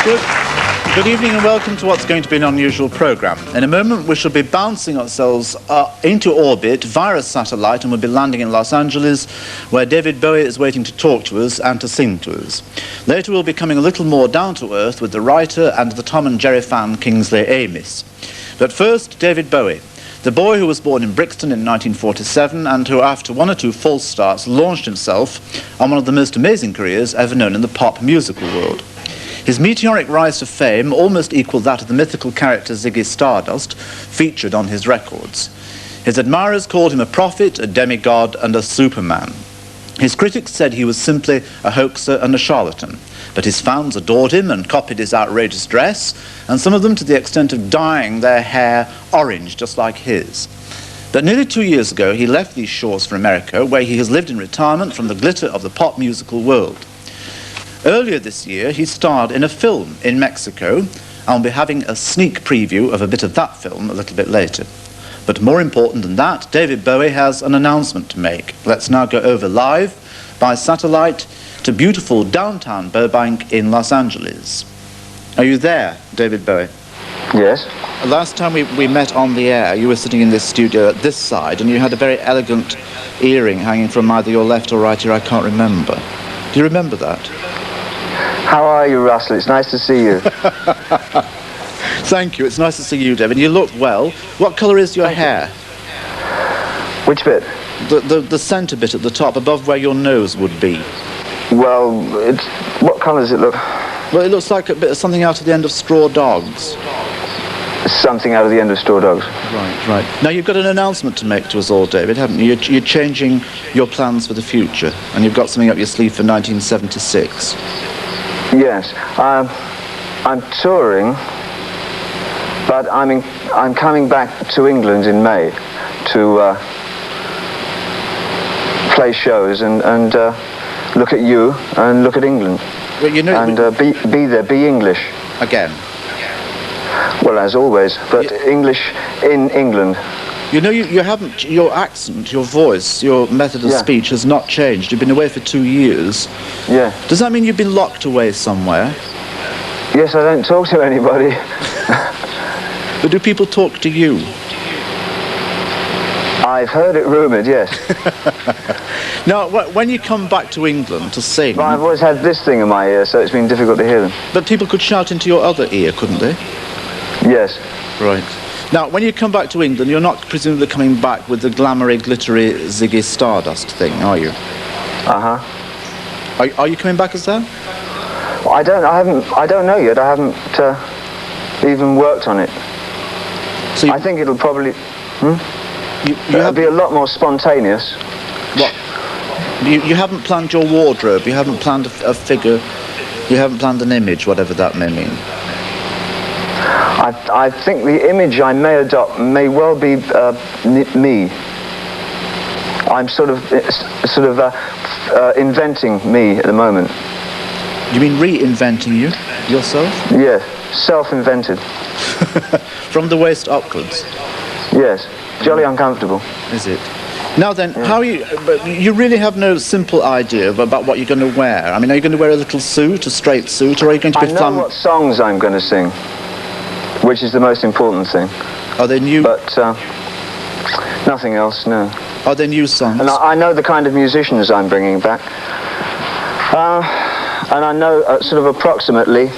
Good evening and welcome to what's going to be an unusual programme. In a moment we shall be bouncing ourselves into orbit via a satellite, and we'll be landing in Los Angeles, where David Bowie is waiting to talk to us and to sing to us. Later we'll be coming a little more down to earth with the writer and the Tom and Jerry fan Kingsley Amis. But first, David Bowie, the boy who was born in Brixton in 1947 and who, after one or two false starts, launched himself on one of the most amazing careers ever known in the pop musical world. His meteoric rise to fame almost equaled that of the mythical character Ziggy Stardust, featured on his records. His admirers called him a prophet, a demigod, and a superman. His critics said he was simply a hoaxer and a charlatan, but his fans adored him and copied his outrageous dress, and some of them to the extent of dyeing their hair orange just like his. But nearly 2 years ago he left these shores for America, where he has lived in retirement from the glitter of the pop musical world. Earlier this year, he starred in a film in Mexico, and we'll be having a sneak preview of a bit of that film a little bit later. But more important than that, David Bowie has an announcement to make. Let's now go over live by satellite to beautiful downtown Burbank in Los Angeles. Are you there, David Bowie? Yes. Last time we met on the air, you were sitting in this studio at this side, and you had a very elegant earring hanging from either your left or right ear, I can't remember. Do you remember that? How are you, Russell? It's nice to see you. Thank you. It's nice to see you, David. You look well. What colour is your hair? Which bit? The centre bit at the top, above where your nose would be. Well, what colour does it look? Well, it looks like a bit of something out of the end of Straw Dogs. Something out of the end of Straw Dogs. Right. Now, you've got an announcement to make to us all, David, haven't you? You're changing your plans for the future, and you've got something up your sleeve for 1976. Yes. I'm touring, but I'm coming back to England in May to play shows and look at you and look at England. Well, you know, and be there, be English. Again. Well, as always, but English in England. You know, you haven't, your accent, your voice, your method of speech has not changed. You've been away for 2 years. Yeah. Does that mean you've been locked away somewhere? Yes, I don't talk to anybody. But do people talk to you? I've heard it rumoured, yes. Now, when you come back to England to sing... But I've always had this thing in my ear, so it's been difficult to hear them. But people could shout into your other ear, couldn't they? Yes. Right. Now, when you come back to England, you're not presumably coming back with the glamoury, glittery Ziggy Stardust thing, are you? Uh-huh. Are you coming back as that? I don't know yet. I haven't even worked on it. So I think it'll probably... It'll be a lot more spontaneous. What? You haven't planned your wardrobe, you haven't planned a figure, you haven't planned an image, whatever that may mean. I think the image I may adopt may well be me. I'm sort of inventing me at the moment. You mean reinventing you yourself? Yes, self-invented. From the waist upwards? Yes, jolly uncomfortable. Is it? Now then, how are you? But you really have no simple idea about what you're going to wear. I mean, are you going to wear a little suit, a straight suit, or are you going to be I know what songs I'm going to sing, which is the most important thing. Are they new? But nothing else, no. Are they new songs? And I know the kind of musicians I'm bringing back. And I know sort of approximately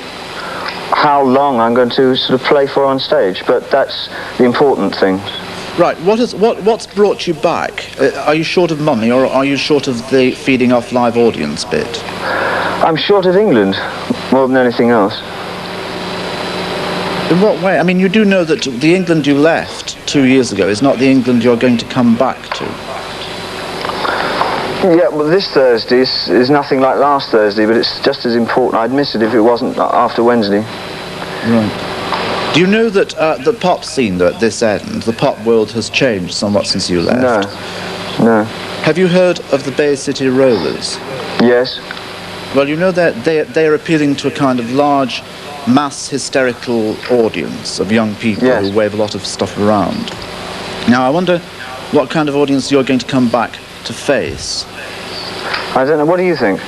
how long I'm going to sort of play for on stage, but that's the important thing. Right, what's brought you back? Are you short of money, or are you short of the feeding off live audience bit? I'm short of England, more than anything else. In what way? I mean, you do know that the England you left 2 years ago is not the England you're going to come back to. Yeah, well, this Thursday is nothing like last Thursday, but it's just as important. I'd miss it if it wasn't after Wednesday. Right. Do you know that the pop scene, though, at this end, the pop world has changed somewhat since you left? No. Have you heard of the Bay City Rollers? Yes. Well, you know that they're appealing to a kind of large, mass hysterical audience of young people who wave a lot of stuff around. Now, I wonder what kind of audience you're going to come back to face. I don't know. What do you think?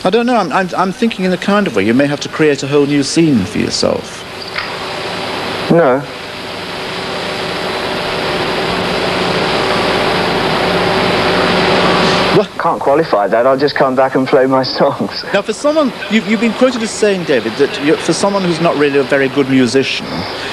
I don't know. I'm thinking in a kind of way. You may have to create a whole new scene for yourself. No. Well, can't qualify that. I'll just come back and play my songs. Now, for someone, you've been quoted as saying, David, that for someone who's not really a very good musician,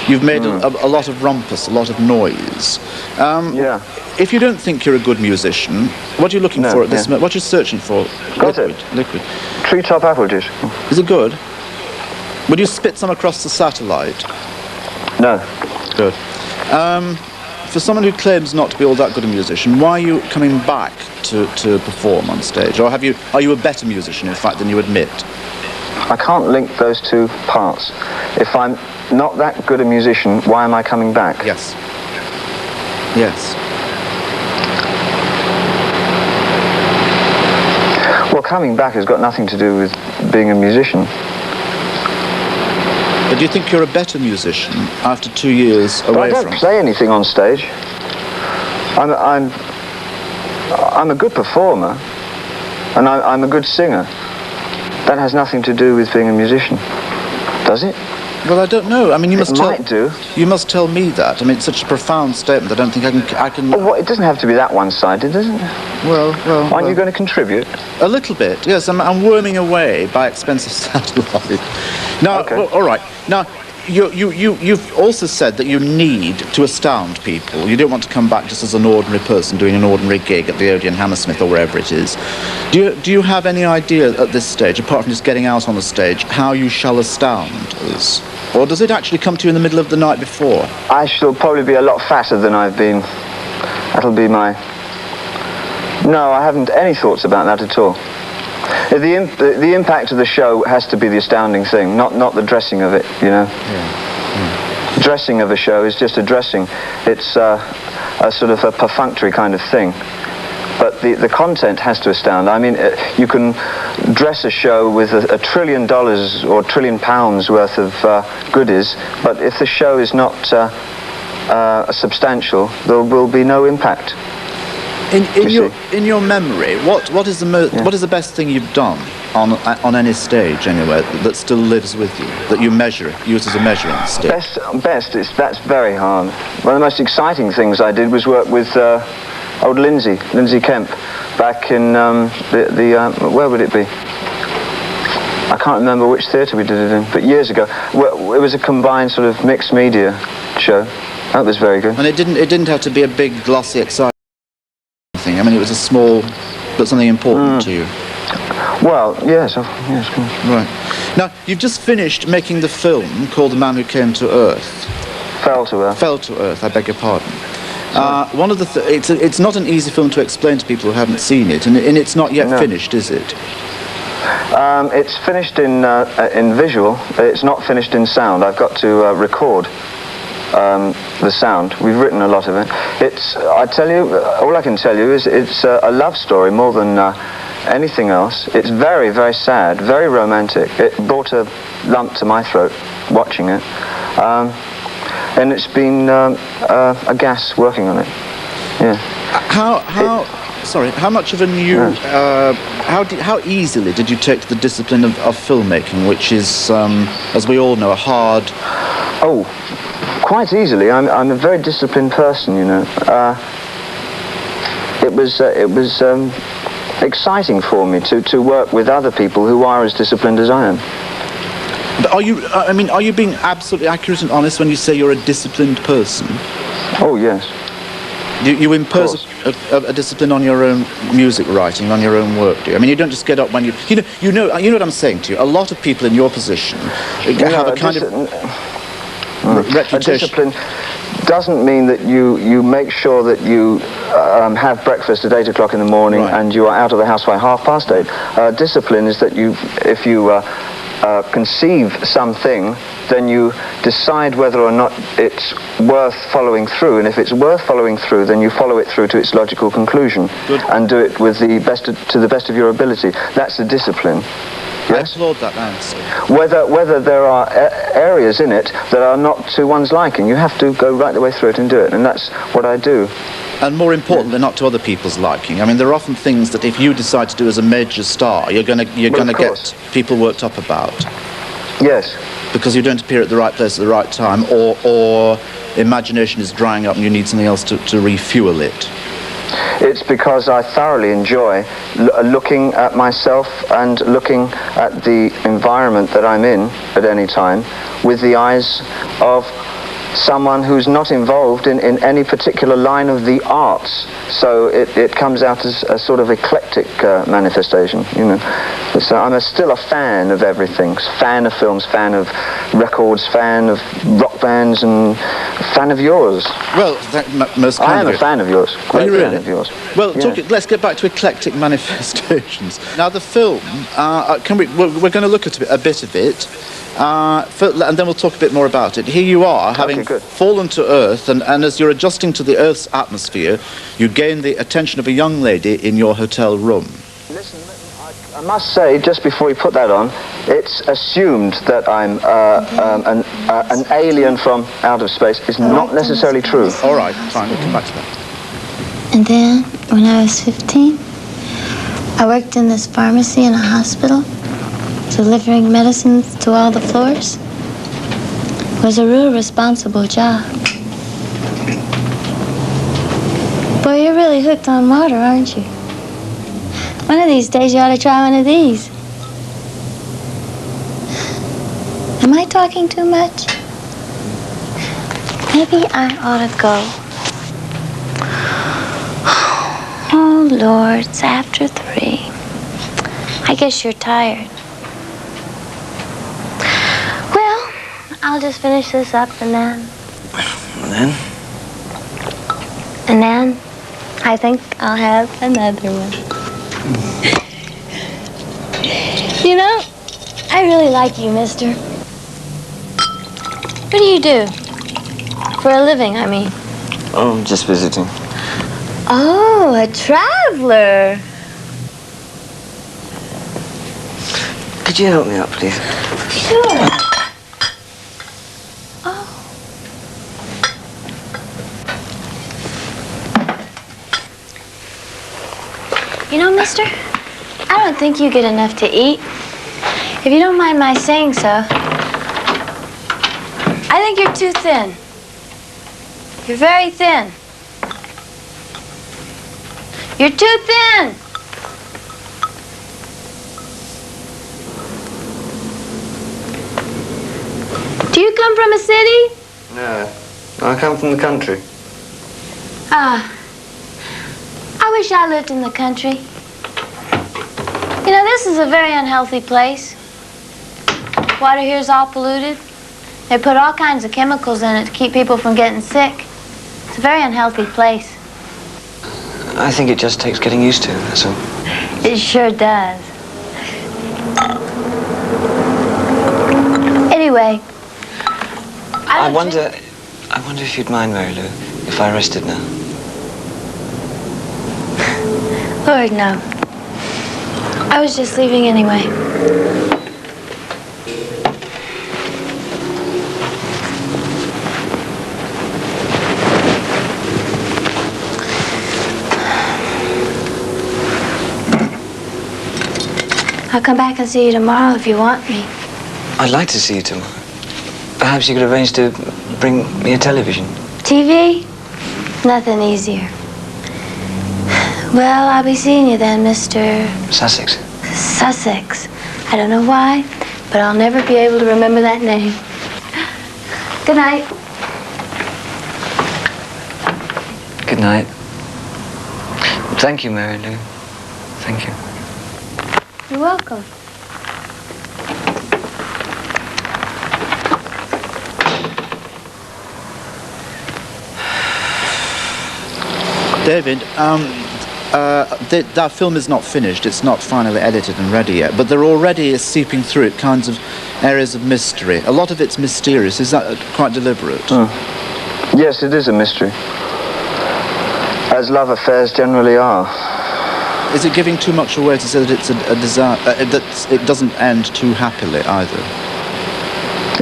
you've made a lot of rumpus, a lot of noise. Yeah. If you don't think you're a good musician, what are you looking for at this moment? What are you searching for? Got Liquid. Treetop apple juice. Is it good? Would you spit some across the satellite? No. Good. For someone who claims not to be all that good a musician, why are you coming back to perform on stage? Or are you a better musician, in fact, than you admit? I can't link those two parts. If I'm not that good a musician, why am I coming back? Yes. Yes. Well, coming back has got nothing to do with being a musician. But do you think you're a better musician after 2 years away from? I don't play anything on stage. I'm a good performer, and I'm a good singer. That has nothing to do with being a musician, does it? Well, I don't know. I mean, you must tell me that. I mean, it's such a profound statement. I don't think I can. Well, it doesn't have to be that one-sided, does it? Well. Aren't you going to contribute? A little bit, yes. I'm worming away by expensive satellite. Now, okay. Well, all right. Now, you've also said that you need to astound people. You don't want to come back just as an ordinary person doing an ordinary gig at the Odeon Hammersmith or wherever it is. Do you have any idea at this stage, apart from just getting out on the stage, how you shall astound us? Or does it actually come to you in the middle of the night before? I shall probably be a lot fatter than I've been. That'll be my... No, I haven't any thoughts about that at all. The impact of the show has to be the astounding thing, not the dressing of it, you know. Yeah. Dressing of a show is just a dressing. It's a sort of a perfunctory kind of thing. But the content has to astound. I mean, you can dress a show with $1 trillion or £1 trillion worth of goodies, but if the show is not substantial, there will be no impact. In your memory, what is the best thing you've done on any stage anywhere that still lives with you, that you use as a measuring stick? That's very hard. One of the most exciting things I did was work with old Lindsay Kemp, back in where would it be? I can't remember which theatre we did it in, but years ago. It was a combined sort of mixed media show. That was very good. And it didn't have to be a big, glossy, exciting thing. I mean, it was a small, but something important to you. Well, yes, of course. Right. Now, you've just finished making the film called The Man Who Came to Earth. Fell to Earth. Fell to Earth, I beg your pardon. One of the it's not an easy film to explain to people who haven't seen it, and it's not yet finished, is it? It's finished in visual. It's not finished in sound. I've got to record the sound. We've written a lot of it. I tell you, all I can tell you is it's a love story more than anything else. It's very, very sad, very romantic. It brought a lump to my throat watching it. And it's been a gas working on it. Yeah. How much of a new... how easily did you take to the discipline of filmmaking, which is, as we all know, a hard... Oh, quite easily. I'm a very disciplined person, you know. It was exciting for me to work with other people who are as disciplined as I am. But are you being absolutely accurate and honest when you say you're a disciplined person? Oh, yes. You impose a discipline on your own music writing, on your own work, do you? I mean, you don't just get up when you know what I'm saying to you. A lot of people in your position have a kind of reputation. A discipline doesn't mean that you make sure that you have breakfast at 8 o'clock in the morning and you are out of the house by 8:30. Discipline is that if you conceive something, then you decide whether or not it's worth following through, and if it's worth following through, then you follow it through to its logical conclusion. Good. And do it with to the best of your ability. That's the discipline. Yes? I applaud that answer. Whether there are areas in it that are not to one's liking, you have to go right the way through it and do it, and that's what I do. And more importantly, not to other people's liking. I mean, there are often things that if you decide to do as a major star, you're going to get people worked up about. Yes. Because you don't appear at the right place at the right time, or imagination is drying up and you need something else to refuel it. It's because I thoroughly enjoy looking at myself and looking at the environment that I'm in at any time with the eyes of someone who's not involved in any particular line of the arts. So it comes out as a sort of eclectic manifestation, you know. So I'm still a fan of everything. Fan of films, fan of records, fan of rock bands, and fan of yours. Well, most kind I am of a fan of yours. Are you really? Fan of yours. Well, Yeah. let's get back to eclectic manifestations. Now, the film, we're going to look at a bit of it, and then we'll talk a bit more about it. Here you are, having fallen to Earth, and as you're adjusting to the Earth's atmosphere, you gain the attention of a young lady in your hotel room. Listen, I must say, just before you put that on, it's assumed that I'm an alien from outer space. It's not necessarily true. All right, fine, we'll come back to that. And then, when I was 15, I worked in this pharmacy in a hospital, delivering medicines to all the floors. It was a real responsible job. Boy, you're really hooked on water, aren't you? One of these days you ought to try one of these. Am I talking too much? Maybe I ought to go. Oh, Lord, it's after 3. I guess you're tired. Well, I'll just finish this up and then... And then I think I'll have another one. You know, I really like you, mister. What do you do? For a living, I mean. Oh, just visiting. Oh, a traveler. Could you help me out, please? Sure. Oh. You know, mister, I don't think you get enough to eat. If you don't mind my saying so, I think you're too thin. You're very thin. You're too thin. Do you come from a city? No, I come from the country. Ah, I wish I lived in the country. You know, this is a very unhealthy place. Water here's all polluted. They put all kinds of chemicals in it to keep people from getting sick. It's a very unhealthy place. I think it just takes getting used to, that's all. It sure does. Anyway, I wonder if you'd mind, Mary Lou, if I rested now. Lord, no. I was just leaving anyway. I'll come back and see you tomorrow if you want me. I'd like to see you tomorrow. Perhaps you could arrange to bring me a television. TV? Nothing easier. Well, I'll be seeing you then, Mr. Sussex. Sussex. I don't know why, but I'll never be able to remember that name. Good night. Good night. Thank you, Mary Lou. Thank you. You're welcome. David, that film is not finished. It's not finally edited and ready yet, but there already is seeping through it kinds of areas of mystery. A lot of it's mysterious. Is that quite deliberate? Yes, it is a mystery. As love affairs generally are. Is it giving too much away to say that it's a desire, that it doesn't end too happily either?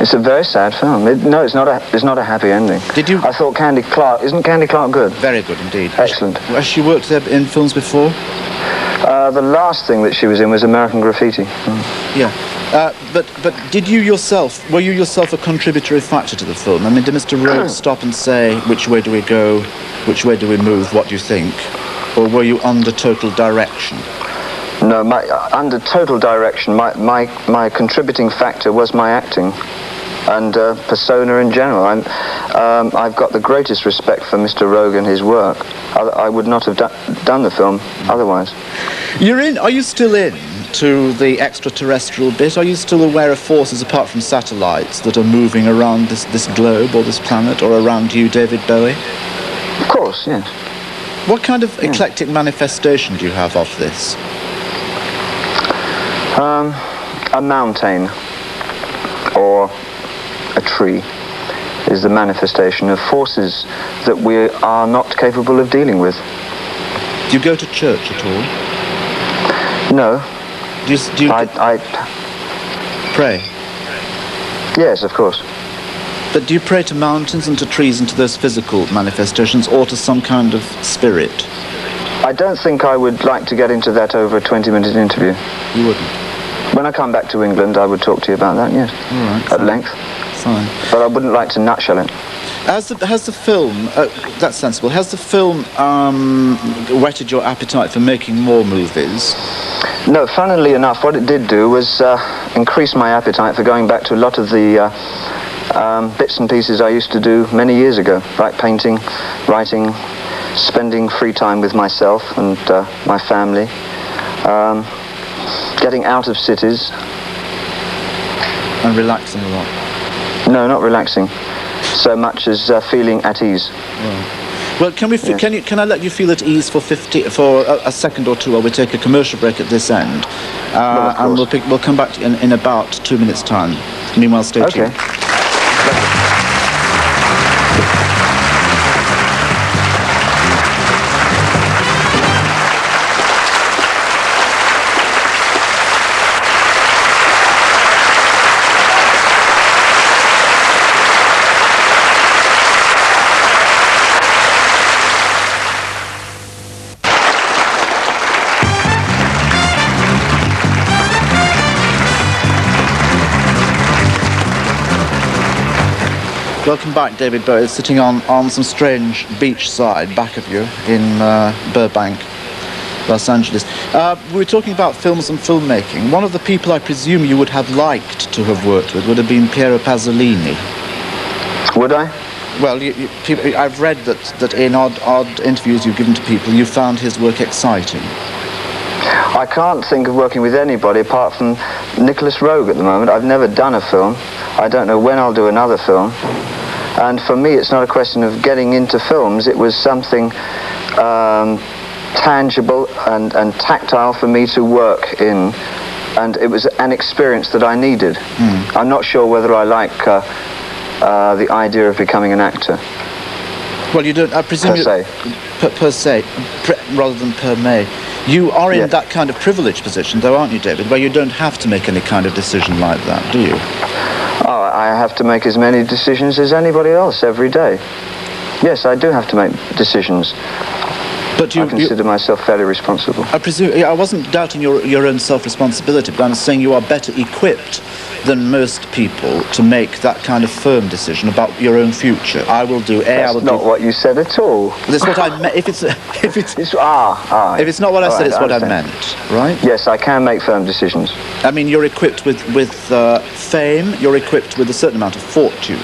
It's a very sad film. No, it's not a happy ending. Did you? I thought Candy Clark. Isn't Candy Clark good? Very good indeed. Excellent. Has she worked in films before? The last thing that she was in was American Graffiti. Yeah. But were you yourself a contributory factor to the film? I mean, did Mr. Rhodes stop and say, which way do we go, which way do we move, what do you think? Or were you under total direction? No, under total direction, my contributing factor was my acting and persona in general. I've got the greatest respect for Mr. Rogue and his work. I would not have done the film otherwise. Are you still in to the extraterrestrial bit? Are you still aware of forces apart from satellites that are moving around this globe or this planet or around you, David Bowie? Of course, yes. What kind of eclectic manifestation do you have of this? A mountain or a tree is the manifestation of forces that we are not capable of dealing with. Do you go to church at all? No. Do you I pray? Yes, of course. But do you pray to mountains and to trees and to those physical manifestations, or to some kind of spirit? I don't think I would like to get into that over a 20-minute interview. You wouldn't? When I come back to England, I would talk to you about that, yes. All right. At length. Fine. But I wouldn't like to nutshell it. Has the film, that's sensible, has the film whetted your appetite for making more movies? No, funnily enough, what it did do was increase my appetite for going back to a lot of the bits and pieces I used to do many years ago, like painting, writing, spending free time with myself and my family, getting out of cities. And relaxing a lot? No, not relaxing, so much as feeling at ease. Yeah. Well, can I let you feel at ease for a second or two while we take a commercial break at this end? And we'll come back in about 2 minutes' time. Meanwhile, stay tuned. Welcome back, David Bowie, sitting on some strange beach side back of you in Burbank, Los Angeles. We were talking about films and filmmaking. One of the people I presume you would have liked to have worked with would have been Piero Pasolini. Would I? Well, I've read that in odd interviews you've given to people, you found his work exciting. I can't think of working with anybody apart from Nicholas Roeg at the moment. I've never done a film. I don't know when I'll do another film. And for me, it's not a question of getting into films. It was something tangible and tactile for me to work in. And it was an experience that I needed. I'm not sure whether I like the idea of becoming an actor. Well, you don't, I presume... Per se, rather than per me. You are in that kind of privileged position, though, aren't you, David, where you don't have to make any kind of decision like that, do you? Oh, I have to make as many decisions as anybody else every day. Yes, I do have to make decisions. But I consider myself fairly responsible. I presume, I wasn't doubting your own self-responsibility, but I'm saying you are better equipped than most people to make that kind of firm decision about your own future. I will do A, That's not what you said at all. That's what I meant. If it's not what I said, it's what I meant, right? Yes, I can make firm decisions. I mean, you're equipped with fame, you're equipped with a certain amount of fortune,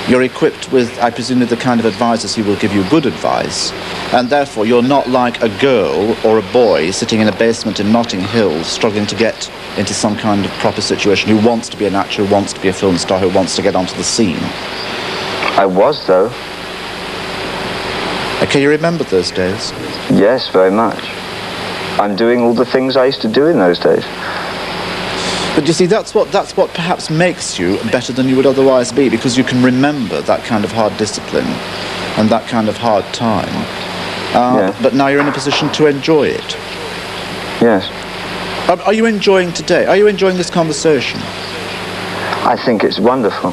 you're equipped with, I presume, the kind of advisors who will give you good advice, and therefore you're not like a girl or a boy sitting in a basement in Notting Hill struggling to get into some kind of proper situation, who wants to be an actor, who wants to be a film star, who wants to get onto the scene. I was, though. Can you remember those days? Yes, very much. I'm doing all the things I used to do in those days. But you see, that's what perhaps makes you better than you would otherwise be, because you can remember that kind of hard discipline and that kind of hard time. But now you're in a position to enjoy it. Yes. Are you enjoying today? Are you enjoying this conversation? I think it's wonderful.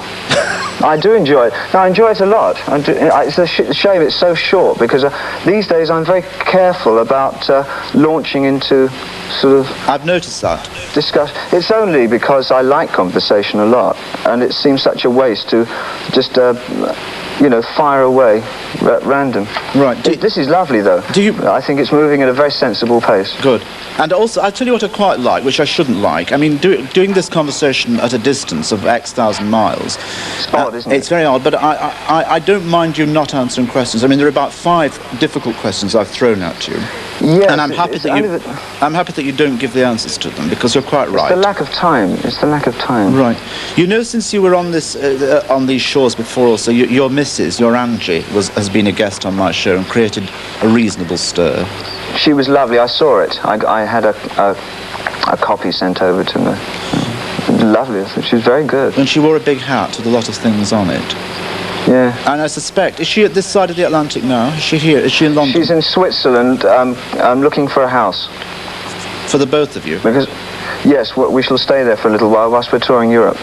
I do enjoy it. No, I enjoy it a lot. It's a shame it's so short, because these days I'm very careful about launching into sort of... I've noticed that. It's only because I like conversation a lot, and it seems such a waste to just, fire away at random. Right. This is lovely, though. I think it's moving at a very sensible pace. Good. And also, I'll tell you what I quite like, which I shouldn't like. I mean, doing this conversation at a distance of X thousand miles... It's odd, isn't it? It's very odd, but I don't mind you not answering questions. I mean, there are about 5 difficult questions I've thrown at you. Yes, and I'm happy that you don't give the answers to them, because you're quite right. It's the lack of time. It's the lack of time. Right. You know, since you were on this on these shows before, also your missus, your Angie, has been a guest on my show and created a reasonable stir. She was lovely. I saw it. I had a copy sent over to me. Lovely. She was very good. And she wore a big hat with a lot of things on it. Yeah. And I suspect, is she at this side of the Atlantic now? Is she here? Is she in London? She's in Switzerland. I'm looking for a house. For the both of you? Because, yes, we shall stay there for a little while whilst we're touring Europe.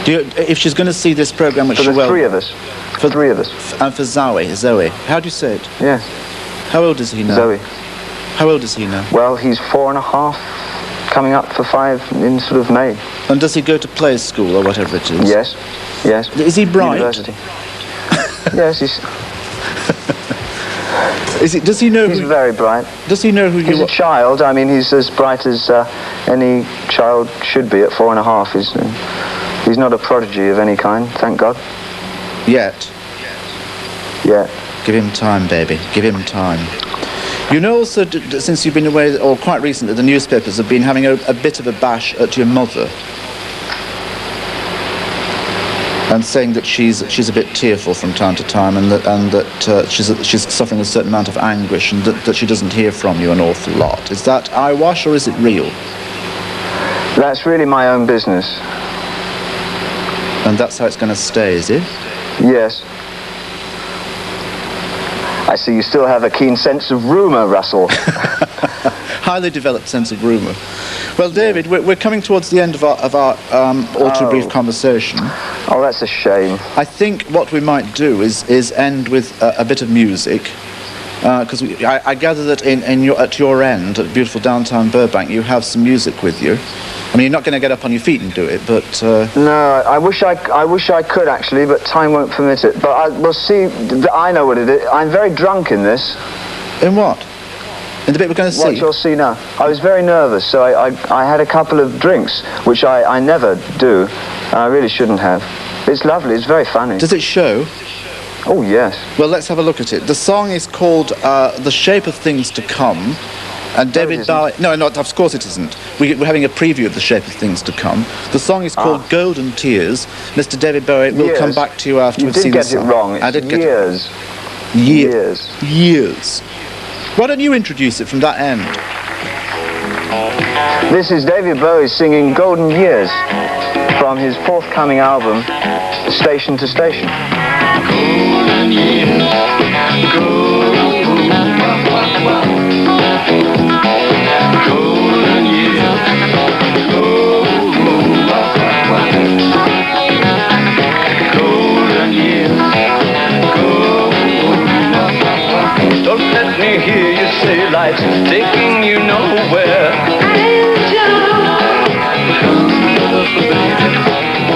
If she's going to see this programme, which she will... For the 3 of us. For 3 of us. And for Zoe. How do you say it? Yes. How old is he now? Zoe. How old is he now? Well, he's 4.5, coming up for 5 in sort of May. And does he go to play school or whatever it is? Yes. Yes. Is he bright? University. Yes, he's... Does he know He's very bright. Does he know who He's you are? He's a child. I mean, he's as bright as any child should be at 4.5. He's not a prodigy of any kind, thank God. Yet. Yeah. Give him time, baby. Give him time. You know, also, since you've been away, or quite recently, the newspapers have been having a bit of a bash at your mother. And saying that she's a bit tearful from time to time, and that she's suffering a certain amount of anguish, and that she doesn't hear from you an awful lot. Is that eyewash, or is it real? That's really my own business. And that's how it's going to stay, is it? Yes. I see you still have a keen sense of rumour, Russell. Highly developed sense of rumour. Well, David, we're coming towards the end of our all too brief conversation. Oh, that's a shame. I think what we might do is end with a bit of music, because I gather that at your end, at beautiful downtown Burbank, you have some music with you. I mean, you're not going to get up on your feet and do it, but... No, I wish I could, actually, but time won't permit it. But we'll see. I know what it is. I'm very drunk in this. In what? In the bit we're going to see? What you'll see now. I was very nervous, so I had a couple of drinks, which I never do, and I really shouldn't have. It's lovely. It's very funny. Does it show? Oh, yes. Well, let's have a look at it. The song is called The Shape of Things to Come. And David Bowie... No, of course it isn't. We're having a preview of The Shape of Things to Come. The song is called Golden Tears. Mr. David Bowie, we'll come back to you after we've seen the song. You did get it wrong. I did get years. it wrong. Years. Why don't you introduce it from that end? This is David Bowie singing Golden Years from his forthcoming album, Station to Station. Golden years, golden years, golden years, don't let me hear you say life's taking you nowhere.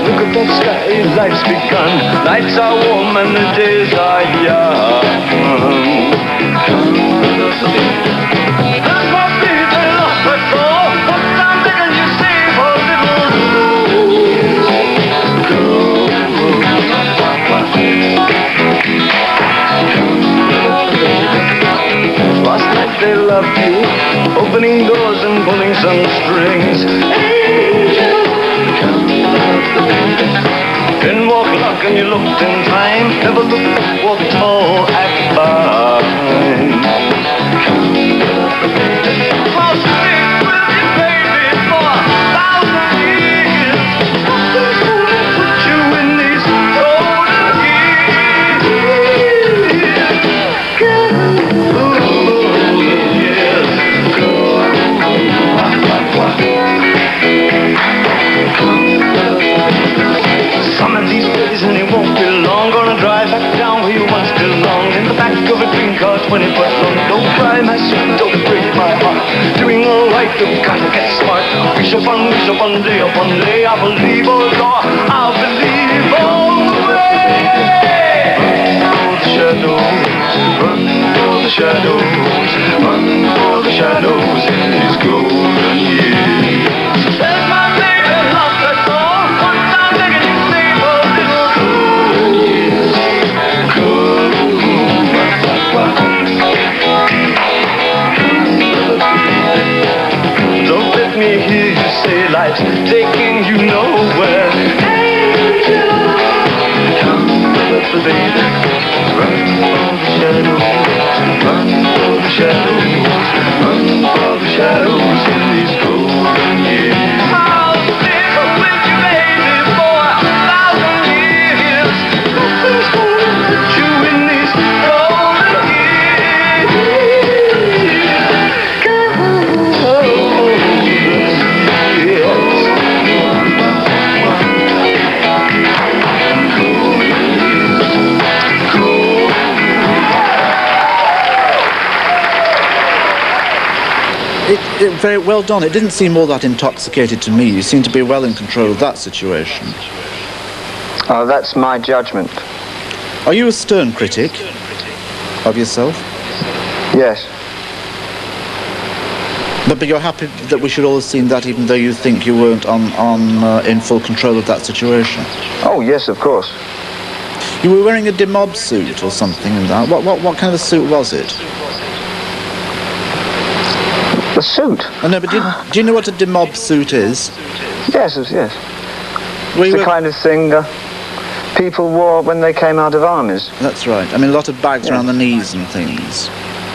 Look at that sky, life's begun. Nights are warm and the days are young. That's my baby, lost my soul. What I'm begging you save a little. Last night they loved you, opening doors and pulling some strings. Didn't walk luck and you looked in time. Never looked back, walk tall, act fine. I'll stay with you, baby, for 1,000 years. Nothing's gonna put you in these golden years. Golden years. You gotta get smart. Wish upon, lay. I believe, oh Lord, I believe all the way. Run for the shadows, run for the shadows in these golden years. There's my baby lost her soul. One time digging in sleep for a little golden years. Don't let me hear you say life's taking you nowhere. Angel, come with the baby. Run for the shadows, run for the shadows, run for the shadows in these golden years. I'll live with you, baby, for 1,000 years. Nothing's gonna put you in these golden Very well done. It didn't seem all that intoxicated to me. You seem to be well in control of that situation. Oh, that's my judgment. Are you a stern critic of yourself? Yes. But you're happy that we should all have seen that, even though you think you weren't in full control of that situation? Oh, yes, of course. You were wearing a demob suit or something in that. What kind of a suit was it? The suit? Oh, no, but do you know what a demob suit is? Yes, yes. Well, It's the kind of thing people wore when they came out of armies. That's right. I mean, a lot of bags around the knees and things.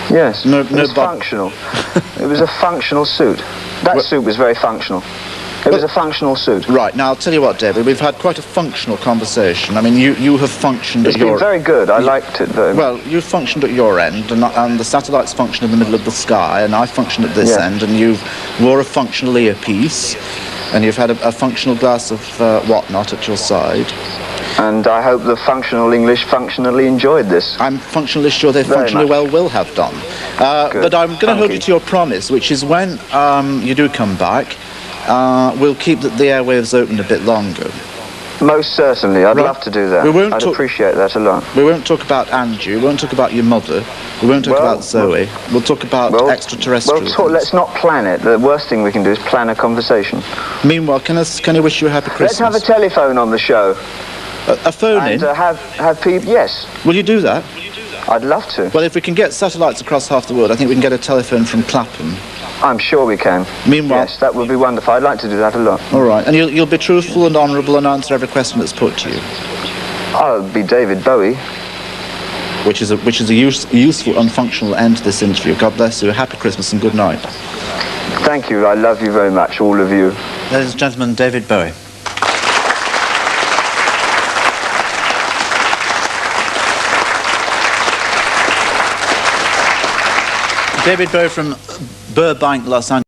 Yes, No it was functional. It was a functional suit. That suit was very functional. It was a functional suit. Right, now I'll tell you what, David, we've had quite a functional conversation. I mean, you have functioned It's at your... been very good. I liked it very much. Well, you functioned at your end, and the satellites function in the middle of the sky, and I functioned at this Yeah. end, and you wore a functional earpiece, and you've had a functional glass of whatnot at your side. And I hope the functional English functionally enjoyed this. I'm functionally sure they Very functionally much. will have done. But I'm going to hold you to your promise, which is when you do come back, we'll keep the airwaves open a bit longer. Most certainly. I'd Right. love to do that. We won't I'd talk- appreciate that a lot. We won't talk about Angie, we won't talk about your mother, we won't talk Well, about Zoe, we'll talk about extraterrestrial things. let's not plan it. The worst thing we can do is plan a conversation. Meanwhile, can I wish you a happy Let's have Christmas? a telephone on the show. A phone And in? have people... Yes, Will you do that? I'd love to. Well, if we can get satellites across half the world, I think we can get a telephone from Clapham. I'm sure we can. Meanwhile... Yes, that would be wonderful. I'd like to do that a lot. All right, and you'll be truthful and honourable and answer every question that's put to you, I'll be David Bowie. which is a useful and functional end to this interview. God bless you, happy Christmas and good night. Thank you. I love you very much, all of you. Ladies and gentlemen, David Bowie. David Bowie from Burbank, Los Angeles.